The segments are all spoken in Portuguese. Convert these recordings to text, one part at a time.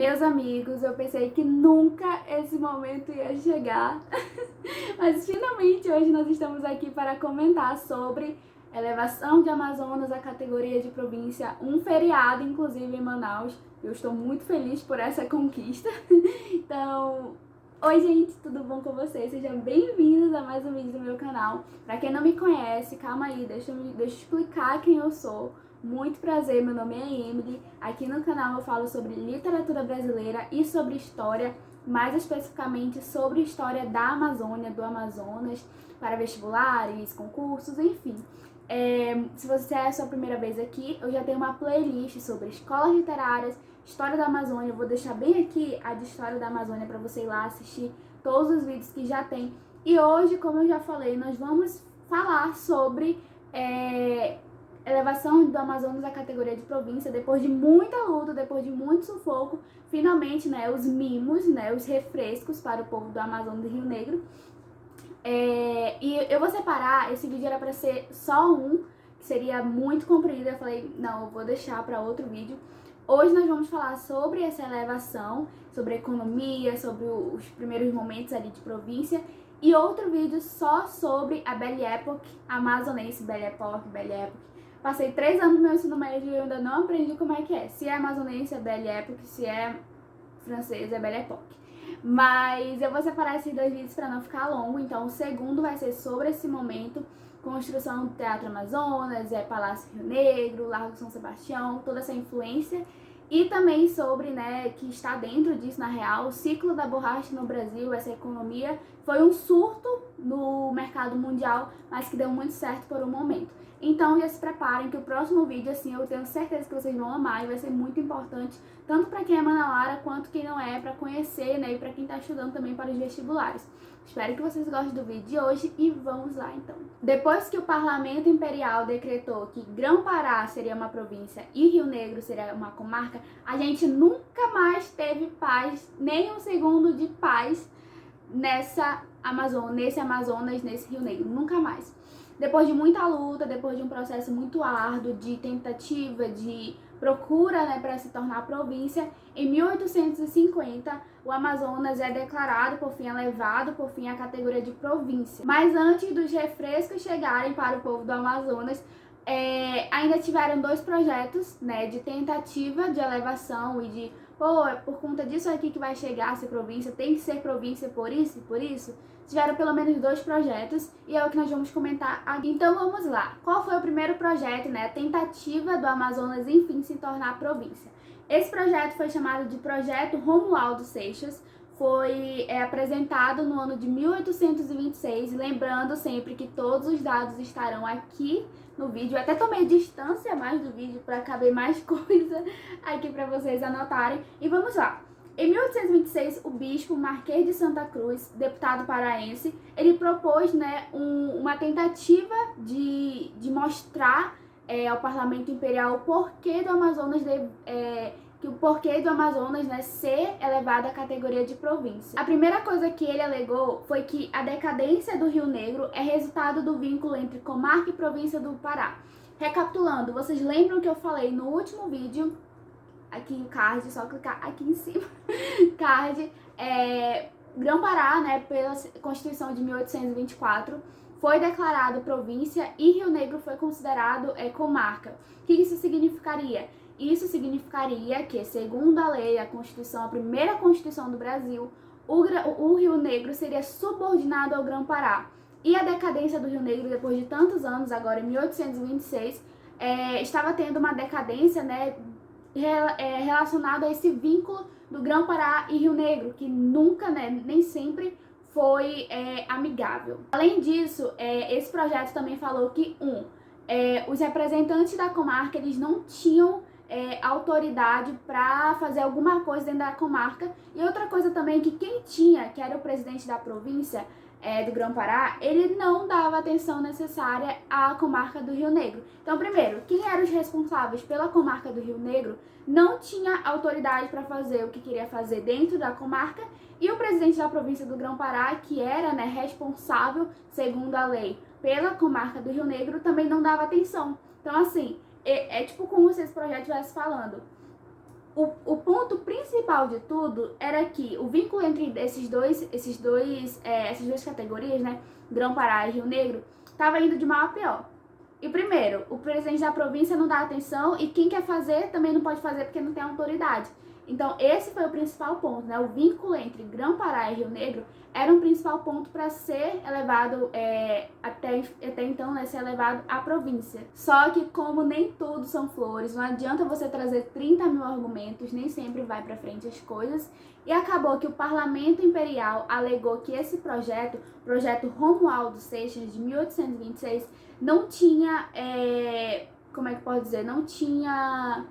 Meus amigos, eu pensei que nunca esse momento ia chegar, mas finalmente hoje nós estamos aqui para comentar sobre elevação de Amazonas à categoria de província, um feriado inclusive em Manaus. Eu estou muito feliz por essa conquista. Então, oi gente, tudo bom com vocês? Sejam bem-vindos a mais um vídeo do meu canal. Para quem não me conhece, calma aí, deixa eu explicar quem eu sou. Muito prazer, meu nome é Emily. Aqui no canal eu falo sobre literatura brasileira e sobre história, mais especificamente sobre história da Amazônia, do Amazonas, para vestibulares, concursos, enfim. Se você é a sua primeira vez aqui, eu já tenho uma playlist sobre escolas literárias, história da Amazônia. Eu vou deixar bem aqui a de história da Amazônia para você ir lá assistir todos os vídeos que já tem. E hoje, como eu já falei, nós vamos falar sobre elevação do Amazonas à categoria de província. Depois de muita luta, depois de muito sufoco, finalmente, os mimos, os refrescos para o povo do Amazonas e Rio Negro. E eu vou separar, esse vídeo era para ser só um, que seria muito comprido. Eu falei, não, eu vou deixar para outro vídeo. Hoje nós vamos falar sobre essa elevação, sobre a economia, sobre os primeiros momentos ali de província. E outro vídeo só sobre a Belle Époque amazonense, Belle Époque. Passei 3 anos no meu ensino médio e eu ainda não aprendi como é que é. Se é amazonense é Belle Époque, se é francês é Belle Époque. Mas eu vou separar esses dois vídeos para não ficar longo. Então o segundo vai ser sobre esse momento, construção do Teatro Amazonas, Palácio Rio Negro, Largo São Sebastião, toda essa influência. E também sobre, que está dentro disso, na real, o ciclo da borracha no Brasil, essa economia. Foi um surto no mercado mundial, mas que deu muito certo por um momento. Então já se preparem que o próximo vídeo, assim, eu tenho certeza que vocês vão amar e vai ser muito importante, tanto para quem é manauara quanto quem não é, para conhecer, e para quem está estudando também para os vestibulares. Espero que vocês gostem do vídeo de hoje e vamos lá então. Depois que o Parlamento Imperial decretou que Grão-Pará seria uma província e Rio Negro seria uma comarca, a gente nunca mais teve paz, nem um segundo de paz nesse Amazonas, nesse Rio Negro, nunca mais. Depois de muita luta, depois de um processo muito árduo de tentativa, de procura, para se tornar província, em 1850 o Amazonas é declarado, por fim, elevado, por fim, à categoria de província. Mas antes dos refrescos chegarem para o povo do Amazonas, ainda tiveram 2 projetos, de tentativa de elevação e de, por conta disso aqui que vai chegar a ser província, tem que ser província por isso e por isso. Tiveram pelo menos 2 projetos e é o que nós vamos comentar aqui. Então vamos lá. Qual foi o primeiro projeto, a tentativa do Amazonas, enfim, se tornar província? Esse projeto foi chamado de Projeto Romualdo Seixas, foi apresentado no ano de 1826, lembrando sempre que todos os dados estarão aqui no vídeo. Eu até tomei distância mais do vídeo para caber mais coisa aqui para vocês anotarem. E vamos lá. Em 1826, o bispo Marquês de Santa Cruz, deputado paraense, ele propôs uma tentativa de mostrar ao Parlamento Imperial o porquê do Amazonas ser elevado à categoria de província. A primeira coisa que ele alegou foi que a decadência do Rio Negro é resultado do vínculo entre comarca e província do Pará. Recapitulando, vocês lembram que eu falei no último vídeo, aqui o card, só clicar aqui em cima, card, Grão-Pará, pela Constituição de 1824, foi declarado província e Rio Negro foi considerado comarca. O que isso significaria? Isso significaria que, segundo a lei, a Constituição, a primeira Constituição do Brasil, o Rio Negro seria subordinado ao Grão-Pará. E a decadência do Rio Negro, depois de tantos anos, agora em 1826, estava tendo uma decadência, relacionado a esse vínculo do Grão-Pará e Rio Negro, que nunca, nem sempre foi amigável. Além disso, esse projeto também falou que, os representantes da comarca, eles não tinham autoridade para fazer alguma coisa dentro da comarca, e outra coisa também que quem tinha, que era o presidente da província, do Grão-Pará, ele não dava atenção necessária à comarca do Rio Negro. Então, primeiro, quem eram os responsáveis pela comarca do Rio Negro não tinha autoridade para fazer o que queria fazer dentro da comarca, e o presidente da província do Grão-Pará, que era responsável, segundo a lei, pela comarca do Rio Negro, também não dava atenção. Então, assim, é tipo como se esse projeto estivesse falando: o ponto principal de tudo era que o vínculo entre essas duas categorias, né, Grão-Pará e Rio Negro, estava indo de mal a pior. E primeiro, o presidente da província não dá atenção e quem quer fazer também não pode fazer porque não tem autoridade. Então esse foi o principal ponto, né? O vínculo entre Grão-Pará e Rio Negro era um principal ponto para ser elevado, até então, né, ser elevado à província. Só que como nem tudo são flores, não adianta você trazer 30 mil argumentos, nem sempre vai para frente as coisas. E acabou que o Parlamento Imperial alegou que esse projeto Romualdo Seixas, de 1826, não tinha, como é que pode dizer, não tinha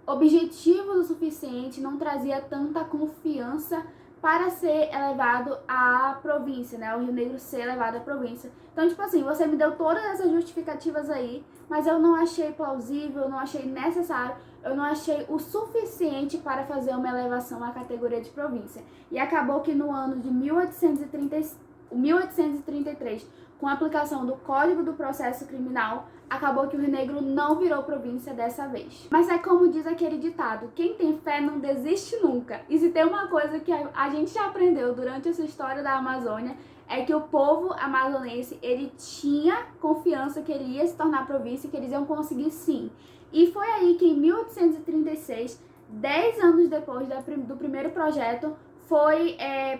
objetivo o suficiente, não trazia tanta confiança para ser elevado à província, né? O Rio Negro ser elevado à província. Então, tipo assim, você me deu todas essas justificativas aí, mas eu não achei plausível, eu não achei necessário, eu não achei o suficiente para fazer uma elevação à categoria de província. E acabou que no ano de 1833, com a aplicação do Código do Processo Criminal, acabou que o Rio Negro não virou província dessa vez. Mas é como diz aquele ditado, quem tem fé não desiste nunca. E se tem uma coisa que a gente já aprendeu durante essa história da Amazônia, é que o povo amazonense, ele tinha confiança que ele ia se tornar província, que eles iam conseguir sim. E foi aí que em 1836, 10 anos depois do primeiro projeto, foi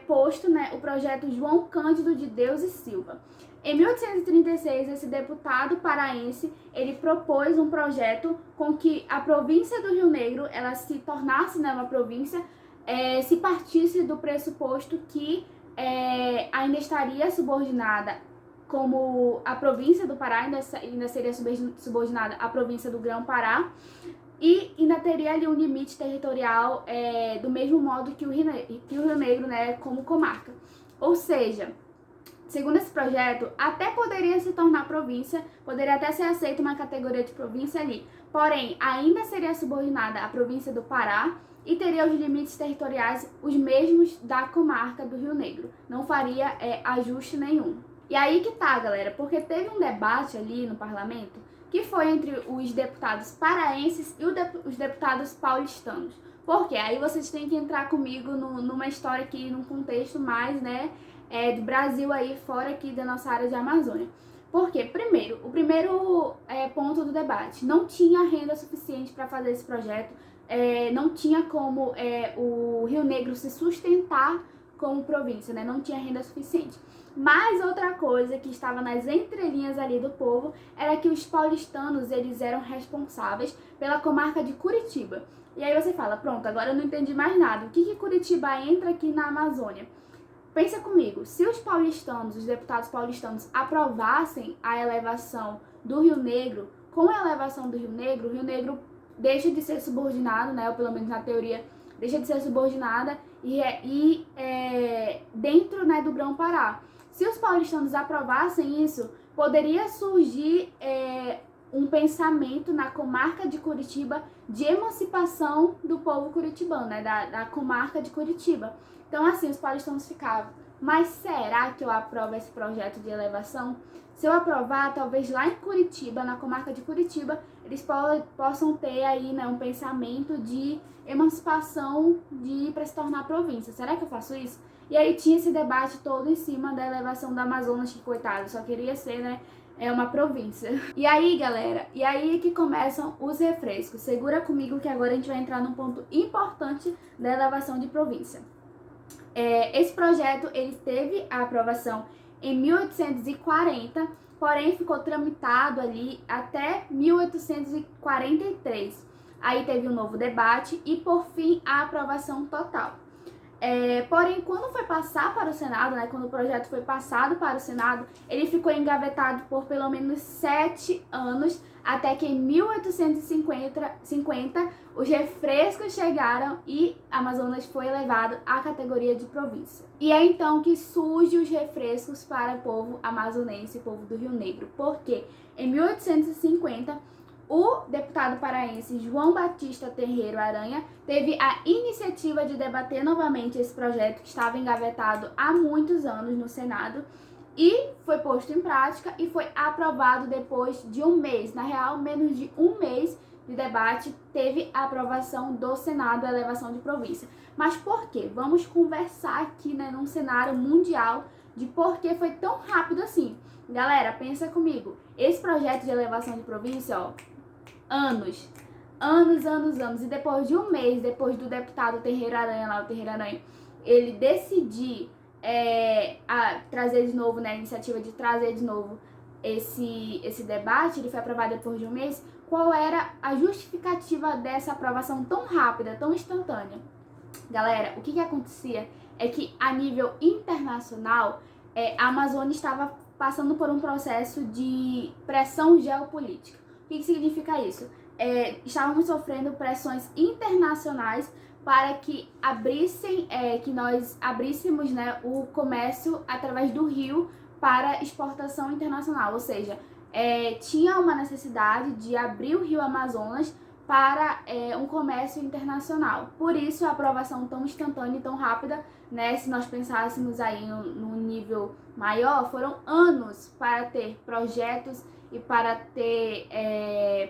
posto, né, o projeto João Cândido de Deus e Silva. Em 1836, esse deputado paraense, ele propôs um projeto com que a província do Rio Negro, ela se tornasse, né, uma província, se partisse do pressuposto que ainda estaria subordinada, como a província do Pará ainda seria subordinada à província do Grão-Pará, e ainda teria ali um limite territorial do mesmo modo que o Rio Negro, né, como comarca. Ou seja, segundo esse projeto, até poderia se tornar província, poderia até ser aceita uma categoria de província ali, porém, ainda seria subordinada à província do Pará e teria os limites territoriais os mesmos da comarca do Rio Negro. Não faria ajuste nenhum. E aí que tá, galera, porque teve um debate ali no parlamento que foi entre os deputados paraenses e os deputados paulistanos. Por quê? Aí vocês têm que entrar comigo numa história aqui, num contexto mais, né, do Brasil aí, fora aqui da nossa área de Amazônia. Por quê? Primeiro, o primeiro ponto do debate, não tinha renda suficiente para fazer esse projeto, não tinha como o Rio Negro se sustentar como província, né? Não tinha renda suficiente. Mas outra coisa que estava nas entrelinhas ali do povo era que os paulistanos, eles eram responsáveis pela comarca de Curitiba. E aí você fala, pronto, agora eu não entendi mais nada. O que Curitiba entra aqui na Amazônia? Pensa comigo, se os paulistanos, os deputados paulistanos aprovassem a elevação do Rio Negro, com a elevação do Rio Negro deixa de ser subordinado, né, ou pelo menos na teoria, deixa de ser subordinada e dentro, né, do Grão-Pará. Se os paulistanos aprovassem isso, poderia surgir um pensamento na comarca de Curitiba de emancipação do povo curitibano, né, da comarca de Curitiba. Então, assim, os paulistanos ficavam, mas será que eu aprovo esse projeto de elevação? Se eu aprovar, talvez lá em Curitiba, na comarca de Curitiba, eles possam ter aí, né, um pensamento de emancipação para se tornar província. Será que eu faço isso? E aí tinha esse debate todo em cima da elevação do Amazonas, que coitado, só queria ser, né, uma província. E aí, galera, e aí que começam os refrescos. Segura comigo que agora a gente vai entrar num ponto importante da elevação de província. Esse projeto, ele teve a aprovação em 1840, porém ficou tramitado ali até 1843. Aí teve um novo debate e, por fim, a aprovação total. Porém, quando foi passar para o Senado, né, quando o projeto foi passado para o Senado, ele ficou engavetado por pelo menos 7 anos, até que em 1850 os refrescos chegaram e Amazonas foi elevado à categoria de província. E é então que surgem os refrescos para o povo amazonense, o povo do Rio Negro. Porque em 1850, o deputado paraense João Batista Terreiro Aranha teve a iniciativa de debater novamente esse projeto que estava engavetado há muitos anos no Senado e foi posto em prática e foi aprovado depois de um mês, na real, menos de um mês de debate, teve a aprovação do Senado, a elevação de província. Mas por quê? Vamos conversar aqui, né, num cenário mundial de por que foi tão rápido assim. Galera, pensa comigo, esse projeto de elevação de província, ó, anos, e depois de um mês, depois do deputado Terreiro Aranha lá, o Terreiro Aranha, ele decidir trazer de novo, né, a iniciativa de trazer de novo esse debate, ele foi aprovado depois de um mês. Qual era a justificativa dessa aprovação tão rápida, tão instantânea? Galera, o que acontecia é que a nível internacional, a Amazônia estava passando por um processo de pressão geopolítica. O que significa isso? Estávamos sofrendo pressões internacionais para que nós abríssemos, né, o comércio através do rio para exportação internacional, ou seja, tinha uma necessidade de abrir o rio Amazonas para um comércio internacional. Por isso a aprovação tão instantânea e tão rápida, né? Se nós pensássemos aí num nível maior, foram anos para ter projetos e para ter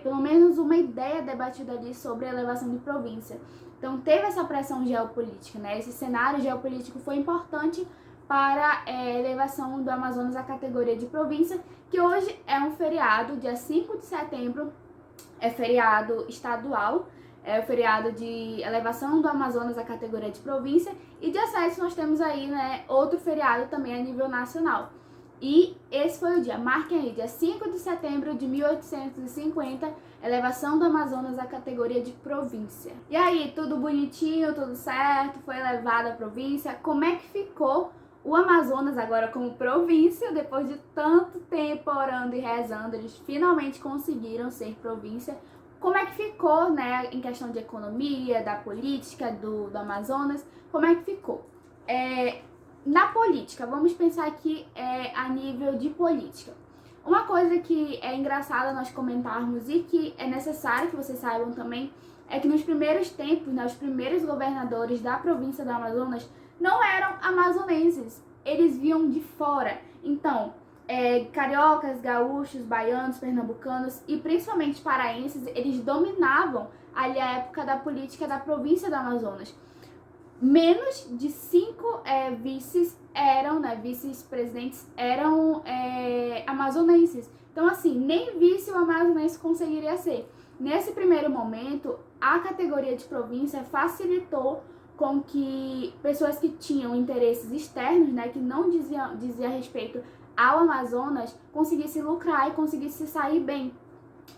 pelo menos uma ideia debatida ali sobre a elevação de província. Então teve essa pressão geopolítica, né? Esse cenário geopolítico foi importante para a elevação do Amazonas à categoria de província, que hoje é um feriado, dia 5 de setembro, é feriado estadual, é o feriado de elevação do Amazonas à categoria de província, e dia 7 nós temos aí, né, outro feriado também a nível nacional. E esse foi o dia, marquem aí, dia 5 de setembro de 1850, elevação do Amazonas à categoria de província. E aí, tudo bonitinho, tudo certo, foi elevado à província. Como é que ficou o Amazonas agora como província? Depois de tanto tempo orando e rezando, eles finalmente conseguiram ser província. Como é que ficou, né, em questão de economia, da política do Amazonas? Como é que ficou? Na política, vamos pensar aqui a nível de política. Uma coisa que é engraçada nós comentarmos e que é necessário que vocês saibam também é que nos primeiros tempos, né, os primeiros governadores da província do Amazonas não eram amazonenses, eles vinham de fora. Então, cariocas, gaúchos, baianos, pernambucanos e principalmente paraenses, eles dominavam ali a época da política da província do Amazonas. Menos de 5 vice-presidentes eram amazonenses. Então, assim, nem vice o amazonense conseguiria ser. Nesse primeiro momento, a categoria de província facilitou com que pessoas que tinham interesses externos, né, que não dizia respeito ao Amazonas, conseguissem lucrar e conseguissem sair bem.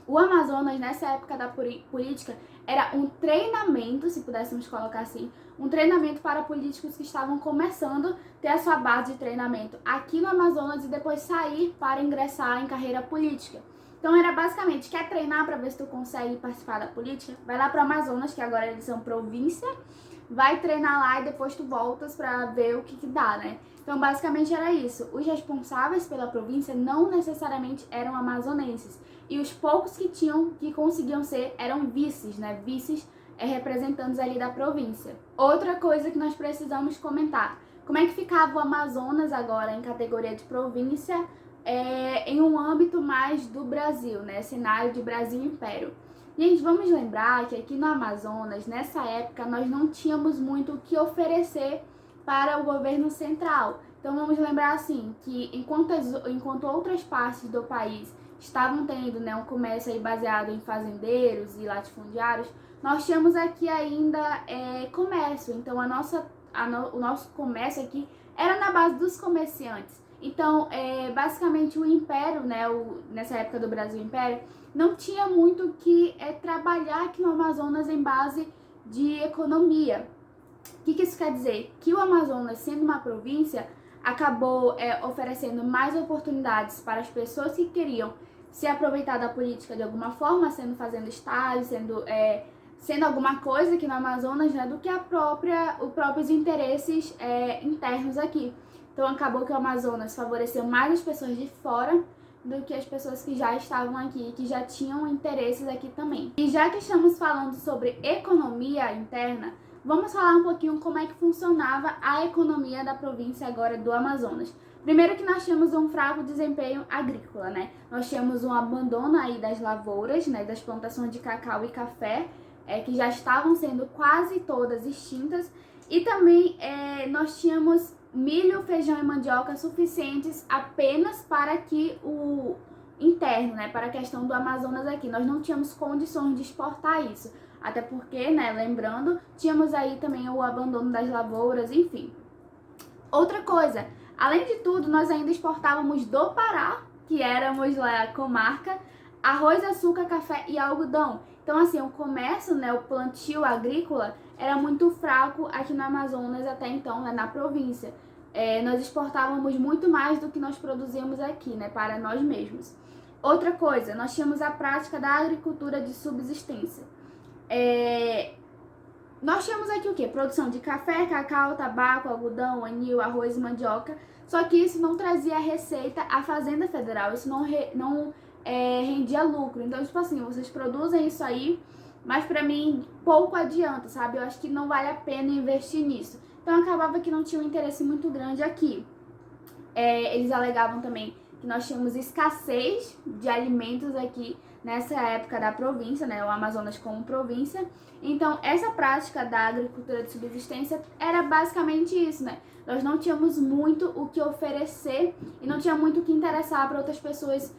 O Amazonas, nessa época da política, era um treinamento, se pudéssemos colocar assim, um treinamento para políticos que estavam começando a ter a sua base de treinamento aqui no Amazonas e depois sair para ingressar em carreira política. Então era basicamente, quer treinar para ver se tu consegue participar da política? Vai lá para o Amazonas, que agora eles são província, vai treinar lá e depois tu voltas para ver o que dá, né? Então basicamente era isso. Os responsáveis pela província não necessariamente eram amazonenses. E os poucos que conseguiam ser eram vices, né? Vices representantes ali da província. Outra coisa que nós precisamos comentar. Como é que ficava o Amazonas agora em categoria de província em um âmbito mais do Brasil, né? Cenário de Brasil Império. Gente, vamos lembrar que aqui no Amazonas, nessa época, nós não tínhamos muito o que oferecer para o governo central. Então vamos lembrar assim, que enquanto outras partes do país estavam tendo, né, um comércio aí baseado em fazendeiros e latifundiários, nós tínhamos aqui ainda comércio. Então o nosso comércio aqui era na base dos comerciantes. Então, basicamente o Império, né, nessa época do Brasil Império, não tinha muito o que trabalhar aqui no Amazonas em base de economia. O que isso quer dizer? Que o Amazonas, sendo uma província, acabou oferecendo mais oportunidades para as pessoas que queriam se aproveitar da política de alguma forma, fazendo estágio, sendo alguma coisa aqui no Amazonas, né, do que os próprios interesses internos aqui. Então acabou que o Amazonas favoreceu mais as pessoas de fora do que as pessoas que já estavam aqui, que já tinham interesses aqui também. E já que estamos falando sobre economia interna, vamos falar um pouquinho como é que funcionava a economia da província agora do Amazonas. Primeiro que nós tínhamos um fraco desempenho agrícola, né? Nós tínhamos um abandono aí das lavouras, né, das plantações de cacau e café, que já estavam sendo quase todas extintas. E também nós tínhamos milho, feijão e mandioca suficientes apenas para que o interno, né, para a questão do Amazonas aqui. Nós não tínhamos condições de exportar isso. Até porque, né, lembrando, tínhamos aí também o abandono das lavouras, enfim. Outra coisa, além de tudo, nós ainda exportávamos do Pará, que éramos lá a comarca, arroz, açúcar, café e algodão. Então, assim, o comércio, né, o plantio agrícola era muito fraco aqui no Amazonas até então, né, na província. Nós exportávamos muito mais do que nós produzíamos aqui, né, para nós mesmos. Outra coisa, nós tínhamos a prática da agricultura de subsistência. Nós tínhamos aqui o quê? Produção de café, cacau, tabaco, algodão, anil, arroz e mandioca. Só que isso não trazia receita à Fazenda Federal, isso não rendia lucro. Então, tipo assim, vocês produzem isso aí, mas pra mim pouco adianta, sabe? Eu acho que não vale a pena investir nisso. Então acabava que não tinha um interesse muito grande aqui. Eles alegavam também que nós tínhamos escassez de alimentos aqui nessa época da província, né, o Amazonas como província. Então, essa prática da agricultura de subsistência era basicamente isso, né? Nós não tínhamos muito o que oferecer e não tinha muito o que interessar para outras pessoas,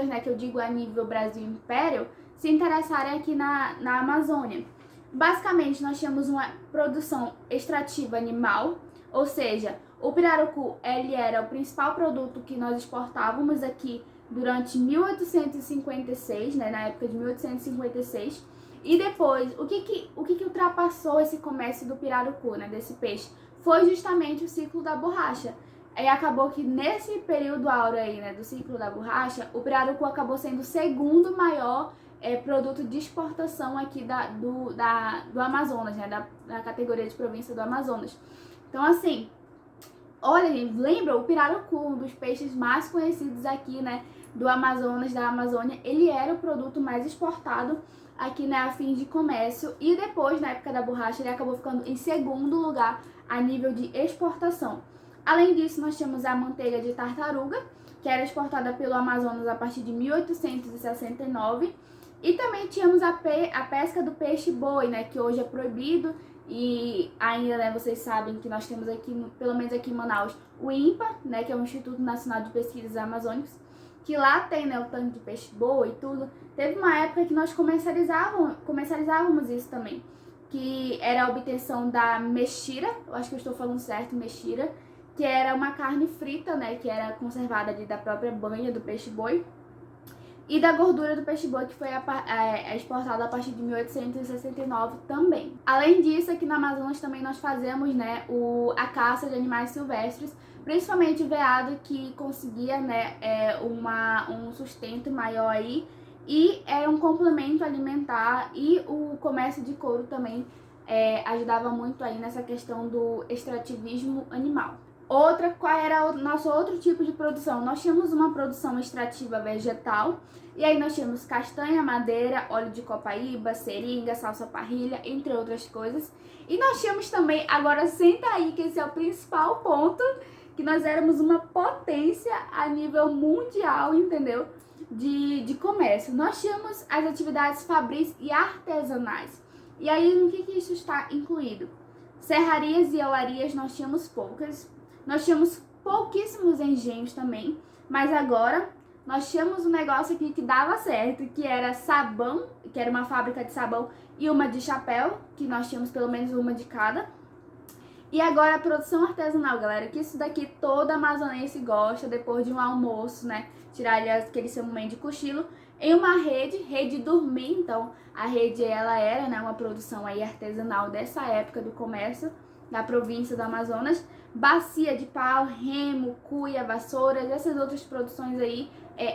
né, que eu digo a nível Brasil Império, se interessarem aqui na Amazônia. Basicamente, nós tínhamos uma produção extrativa animal, ou seja, o pirarucu, ele era o principal produto que nós exportávamos aqui durante 1856, né, na época de 1856. E depois, o que ultrapassou esse comércio do pirarucu, né, desse peixe? Foi justamente o ciclo da borracha. Aí acabou que nesse período áureo aí, né, do ciclo da borracha, o pirarucu acabou sendo o segundo maior produto de exportação aqui do Amazonas, né, da categoria de província do Amazonas. Então, assim, olha, gente, lembra o pirarucu, um dos peixes mais conhecidos aqui, né, do Amazonas, da Amazônia, ele era o produto mais exportado aqui, né, a fim de comércio, e depois, na época da borracha, ele acabou ficando em segundo lugar a nível de exportação. Além disso, nós tínhamos a manteiga de tartaruga, que era exportada pelo Amazonas a partir de 1869, e também tínhamos a pesca do peixe-boi, né, que hoje é proibido. E ainda, né, vocês sabem que nós temos aqui, pelo menos aqui em Manaus, o INPA, né, que é o Instituto Nacional de Pesquisas Amazônicas, que lá tem, né, o tanque de peixe-boi e tudo. Teve uma época que nós comercializávamos isso também, que era a obtenção da mexira, eu acho que eu estou falando certo, mexira, que era uma carne frita, né, que era conservada ali da própria banha do peixe-boi, e da gordura do peixe-boi, que foi exportada a partir de 1869 também. Além disso, aqui no Amazonas também nós fazemos, né, a caça de animais silvestres, principalmente o veado, que conseguia, né, um sustento maior aí, e era um complemento alimentar, e o comércio de couro também ajudava muito aí nessa questão do extrativismo animal. Qual era o nosso outro tipo de produção? Nós tínhamos uma produção extrativa vegetal, e aí nós tínhamos castanha, madeira, óleo de copaíba, seringa, salsa parrilha, entre outras coisas. E nós tínhamos também, agora senta aí que esse é o principal ponto, que nós éramos uma potência a nível mundial, entendeu? De comércio. Nós tínhamos as atividades fabris e artesanais. E aí, no que isso está incluído? Serrarias e olarias nós tínhamos poucas. Nós tínhamos pouquíssimos engenhos também, mas agora nós tínhamos um negócio aqui que dava certo, que era sabão, que era uma fábrica de sabão, e uma de chapéu, que nós tínhamos pelo menos uma de cada. E agora a produção artesanal, galera, que isso daqui toda amazonense gosta, depois de um almoço, né, tirar ali aquele seu momento de cochilo, em uma rede dormir. Então a rede, ela era, né, uma produção aí artesanal dessa época do comércio da província do Amazonas. Bacia de pau, remo, cuia, vassouras, essas outras produções aí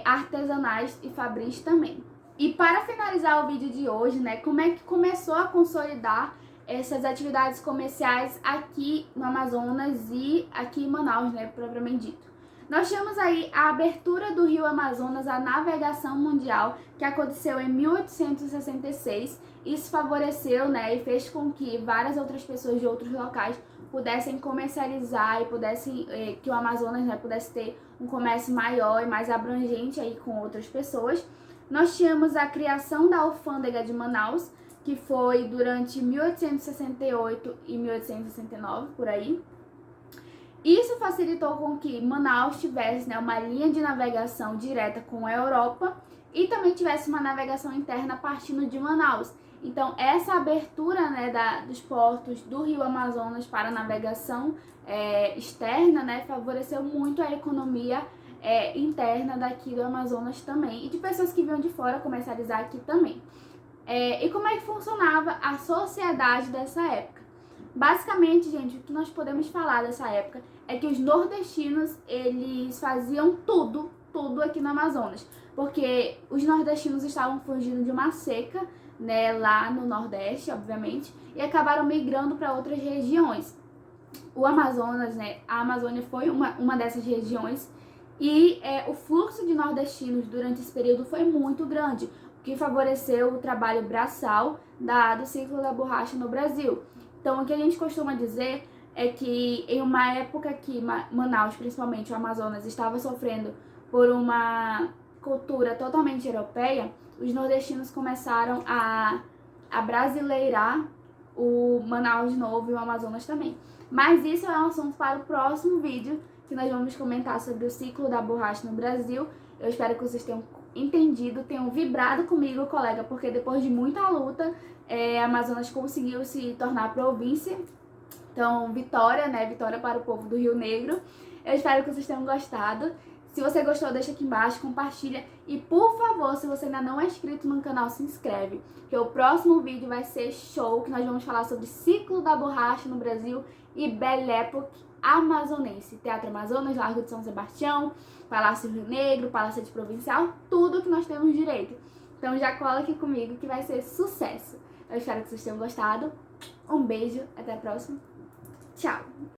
artesanais e fabris também. E para finalizar o vídeo de hoje, né, como é que começou a consolidar essas atividades comerciais aqui no Amazonas e aqui em Manaus, né, propriamente dito. Nós temos aí a abertura do Rio Amazonas à navegação mundial, que aconteceu em 1866, Isso favoreceu, né, e fez com que várias outras pessoas de outros locais pudessem comercializar e pudessem, que o Amazonas, né, pudesse ter um comércio maior e mais abrangente aí com outras pessoas. Nós tínhamos a criação da alfândega de Manaus, que foi durante 1868 e 1869, por aí. Isso facilitou com que Manaus tivesse, né, uma linha de navegação direta com a Europa e também tivesse uma navegação interna partindo de Manaus. Então, essa abertura, né, dos portos do Rio Amazonas para a navegação externa, né, favoreceu muito a economia interna daqui do Amazonas também, e de pessoas que vinham de fora comercializar aqui também. E como é que funcionava a sociedade dessa época? Basicamente, gente, o que nós podemos falar dessa época é que os nordestinos, eles faziam tudo aqui no Amazonas, porque os nordestinos estavam fugindo de uma seca, né, lá no Nordeste, obviamente, e acabaram migrando para outras regiões. O Amazonas, né, a Amazônia foi uma dessas regiões, e o fluxo de nordestinos durante esse período foi muito grande, o que favoreceu o trabalho braçal do ciclo da borracha no Brasil. Então, o que a gente costuma dizer é que em uma época que Manaus, principalmente o Amazonas, estava sofrendo por uma cultura totalmente europeia, os nordestinos começaram a brasileirar o Manaus de novo e o Amazonas também. Mas isso é um assunto para o próximo vídeo, que nós vamos comentar sobre o ciclo da borracha no Brasil. Eu espero que vocês tenham entendido, tenham vibrado comigo, colega, porque depois de muita luta, Amazonas conseguiu se tornar província. Então, vitória, né? Vitória para o povo do Rio Negro. Eu espero que vocês tenham gostado. Se você gostou, deixa aqui embaixo, compartilha. E, por favor, se você ainda não é inscrito no canal, se inscreve. Que o próximo vídeo vai ser show, que nós vamos falar sobre ciclo da borracha no Brasil e Belle Époque amazonense. Teatro Amazonas, Largo de São Sebastião, Palácio Rio Negro, Palácio de Provincial, tudo que nós temos direito. Então já cola aqui comigo que vai ser sucesso. Eu espero que vocês tenham gostado. Um beijo, até a próxima. Tchau!